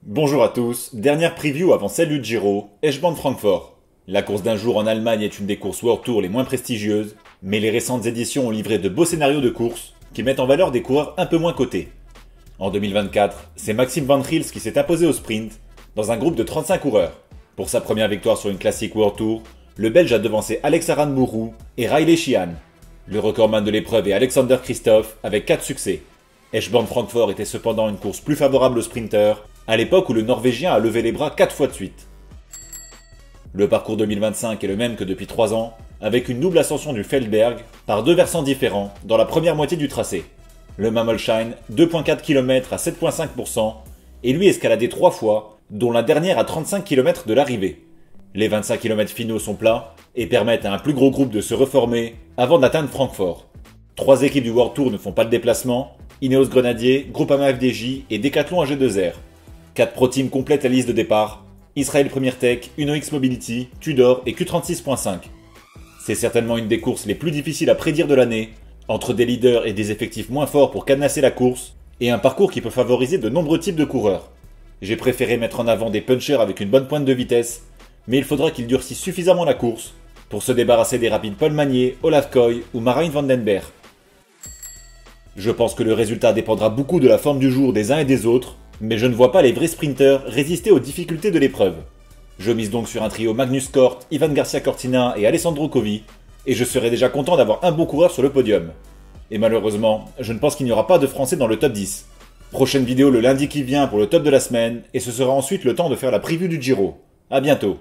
Bonjour à tous, dernière preview avant celle du Giro, Eschborn-Francfort. La course d'un jour en Allemagne est une des courses World Tour les moins prestigieuses, mais les récentes éditions ont livré de beaux scénarios de course qui mettent en valeur des coureurs un peu moins cotés. En 2024, c'est Maxime Van Gils qui s'est imposé au sprint dans un groupe de 35 coureurs. Pour sa première victoire sur une classique World Tour, le Belge a devancé Alex Aranburu et Riley Sheehan. Le recordman de l'épreuve est Alexander Kristoff avec 4 succès. Eschborn-Francfort était cependant une course plus favorable aux sprinteurs, à l'époque où le Norvégien a levé les bras 4 fois de suite. Le parcours 2025 est le même que depuis 3 ans, avec une double ascension du Feldberg par 2 versants différents dans la première moitié du tracé. Le Mammolsheim, 2,4 km à 7,5%, et lui escaladé 3 fois, dont la dernière à 35 km de l'arrivée. Les 25 km finaux sont plats et permettent à un plus gros groupe de se reformer avant d'atteindre Francfort. 3 équipes du World Tour ne font pas de déplacement, Ineos Grenadier, Groupama FDJ et Decathlon AG2R. 4 pro teams complètent la liste de départ, Israel Premier Tech, UnoX Mobility, Tudor et Q36.5. C'est certainement une des courses les plus difficiles à prédire de l'année, entre des leaders et des effectifs moins forts pour cadenasser la course, et un parcours qui peut favoriser de nombreux types de coureurs. J'ai préféré mettre en avant des punchers avec une bonne pointe de vitesse, mais il faudra qu'ils durcissent suffisamment la course pour se débarrasser des rapides Paul Magnier, Olaf Koy ou Marijn van den Berg. Je pense que le résultat dépendra beaucoup de la forme du jour des uns et des autres, mais je ne vois pas les vrais sprinteurs résister aux difficultés de l'épreuve. Je mise donc sur un trio Magnus Cort, Ivan Garcia Cortina et Alessandro Covi, et je serai déjà content d'avoir un bon coureur sur le podium. Et malheureusement, je ne pense qu'il n'y aura pas de Français dans le top 10. Prochaine vidéo le lundi qui vient pour le top de la semaine, et ce sera ensuite le temps de faire la preview du Giro. A bientôt.